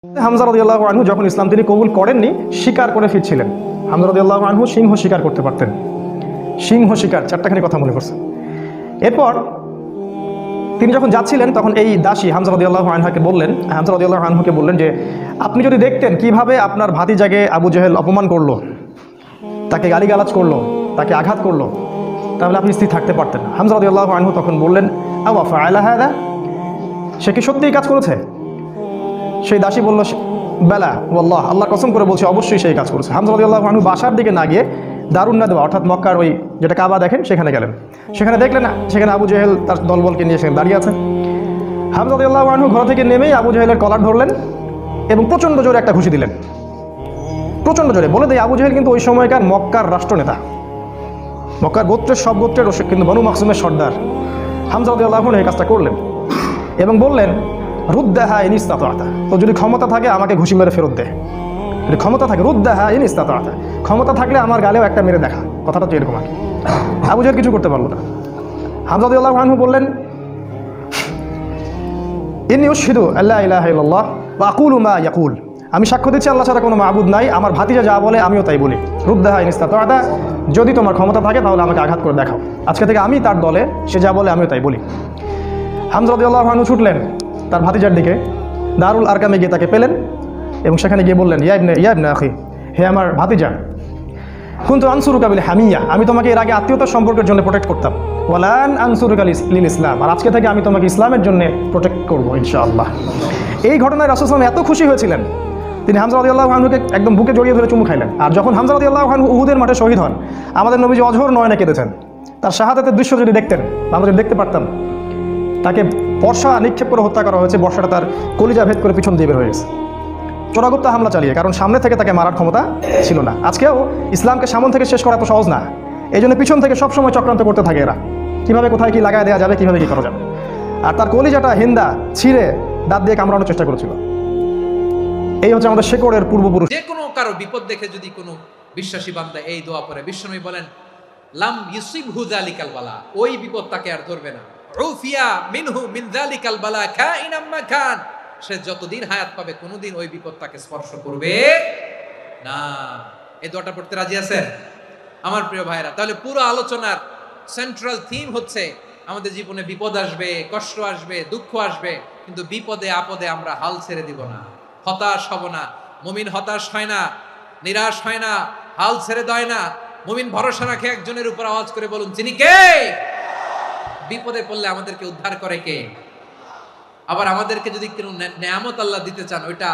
হামজা রাদিয়াল্লাহু আনহু যখন ইসলাম তিনি কবুল করেননি, শিকার করে ফিরছিলেন। হামজা রাদিয়াল্লাহু আনহু সিংহ শিকার করতে পারতেন। সিংহ শিকার, চারটাখানি কথা মনে করছে। এরপর তিনি যখন যাচ্ছিলেন তখন এই দাসী হামজা রাদিয়াল্লাহু আনহুকে বললেন যে আপনি যদি দেখতেন কিভাবে আপনার ভাতিজাকে আবু জেহেল অপমান করলো, তাকে গালিগালাজ করলো, তাকে আঘাত করলো, তাহলে আপনি স্থির থাকতে পারতেন। হামজা রাদিয়াল্লাহু আনহু তখন বললেন, আওয়া ফাআলা হাদা, সে কি সত্যিই কাজ করেছে? সেই দাসী বলল, বেলা ওয়াল্লাহ, আল্লাহর কসম করে বলছে অবশ্যই সেই কাজ করেছে। হামজা রাদিয়াল্লাহু আনহু বাসার দিকে না গিয়ে দারুন নাদওয়া অর্থাৎ মক্কার ওই যেটা কাবা দেখেন সেখানে গেলেন। সেখানে দেখলেন সেখানে আবু জেহেল তার দলবলকে নিয়ে সেখানে দাঁড়িয়ে আছে। হামজা রাদিয়াল্লাহু আনহু ঘর থেকে নেমেই আবু জেহেলের কলার ধরলেন এবং প্রচণ্ড জোরে একটা ঘুষি দিলেন। প্রচণ্ড জোরে বলে দেয়, আবু জেহেল কিন্তু ওই সময়কার মক্কার রাষ্ট্রনেতা, মক্কার গোত্রের সব গোত্রের কিন্তু বনু মাখজুমের সর্দার। হামজা রাদিয়াল্লাহু আনহু এই কাজটা করলেন এবং বললেন, রুদ্দাহা ইন ইসতাতা'তা, তো যদি ক্ষমতা থাকে আমাকে ঘুষি মেরে ফেরত দে। যদি ক্ষমতা থাকে, রুদ্দাহা ইন ইসতাতা'তা, ক্ষমতা থাকলে আমার গালেও একটা মেরে দেখা। কথাটা তো এরকম আর কি। আবু জেহেল কিছু করতে পারলো না। হামজা রাদিয়াল্লাহু আনহু বললেন, ইন্নী উশহিদু আল্লা ইলাহা ইল্লাল্লাহ ওয়া আকুলু মা ইয়াকুল, আমি সাক্ষ্য দিচ্ছি আল্লাহ ছাড়া কোনো মাবুদ নাই, আমার ভাতিজা যা বলে আমিও তাই বলি। রুদ্দাহা ইন ইসতাতা'তা, যদি তোমার ক্ষমতা থাকে তাহলে আমাকে আঘাত করে দেখাও। আজকে থেকে আমি তার দলে, সে যা বলে আমিও তাই বলি। হামজা রাদিয়াল্লাহু আনহু ছুটলেন তার ভাতিজার দিকে, দারুল আরকামে গিয়ে তাকে পেলেন এবং সেখানে গিয়ে বললেন, ইয়া ইবনে আখি, হে আমার ভাতিজা, কুনতু আনসুরুকা বিল হামিয়া, আমি তোমাকে এর আগে আত্মীয়তার সম্পর্কের জন্য প্রোটেক্ট করতাম, ওয়ালান আনসুরুকা লিল ইসলাম, আর আজকে থেকে আমি তোমাকে ইসলামের জন্য প্রোটেক্ট করবো ইনশাআল্লাহ। এই ঘটনায় রাসূল সাল্লাল্লাহু আলাইহি ওয়াসাল্লাম এত খুশি হয়েছিলেন, তিনি হামজা রাদিয়াল্লাহু আনহুকে একদম বুকে জড়িয়ে ধরে চুমু খাইলেন। আর যখন হামজা রাদিয়াল্লাহু আনহু উহুদের মাঠে শহীদ হন, আমাদের নবীজি অঝোর নয়নে কেঁদেছেন। তার শাহাদাতের দৃশ্য যদি দেখতেন, আমরা যদি দেখতে পারতাম, তাকে বর্ষা নিক্ষেপ করে হত্যা করা হয়েছে, বর্ষাটা তার কলিজা ভেদ করে পিছন দিয়ে বের হয়ে গেছে চোরাগুপ্তা হামলা চালিয়ে, কারণ সামনে থেকে তাকে মারার ক্ষমতা ছিল না। আজকেও ইসলামকে সামনে থেকে শেষ করা এত সহজ না, এই জন্য পিছন থেকে সবসময় চক্রান্ত করতে থাকে এরা, কীভাবে কোথায় কী লাগায় দেওয়া যাবে, কীভাবে কী করা যাবে। আর তার কলিজাটা হিন্দা ছিঁড়ে দাঁত দিয়ে কামড়ানোর চেষ্টা করেছিল। এই হচ্ছে আমাদের শেকড়ের পূর্বপুরুষ। যে কোনো কারো বিপদ দেখে যদি কোনো বিশ্বাসী বান্দা এই দোয়া পড়ে, বিশ্বনবী বলেন, লাম ইউসিবহু যালিকাল বালা, ওই বিপদ তাকে আর ধরবে না। উফিয়া মিনহু মিন যালিকাল বালা কাইনাম মা কান, সে যতদিন হায়াত পাবে কোনোদিন ওই বিপদ তাকে স্পর্শ করবে না। এই দোয়াটা পড়তে রাজি আছেন আমার প্রিয় ভাইরা? তাহলে পুরো আলোচনার সেন্ট্রাল থিম হচ্ছে আমাদের জীবনে বিপদ আসবে, কষ্ট আসবে, দুঃখ আসবে, কিন্তু বিপদে আপদে আমরা হাল ছেড়ে দিব না, হতাশ হব না। মুমিন হতাশ হয় না, নিরাশ হয় না, হাল ছেড়ে দেয় না। মুমিন ভরসা রাখে একজনের উপর। আওয়াজ করে বলুন, যিনি কে? বিপদে পড়লে আমাদেরকে উদ্ধার করে কে? আবার আমাদেরকে যদি কোনো নেয়ামত আল্লাহ দিতে চান, ওইটা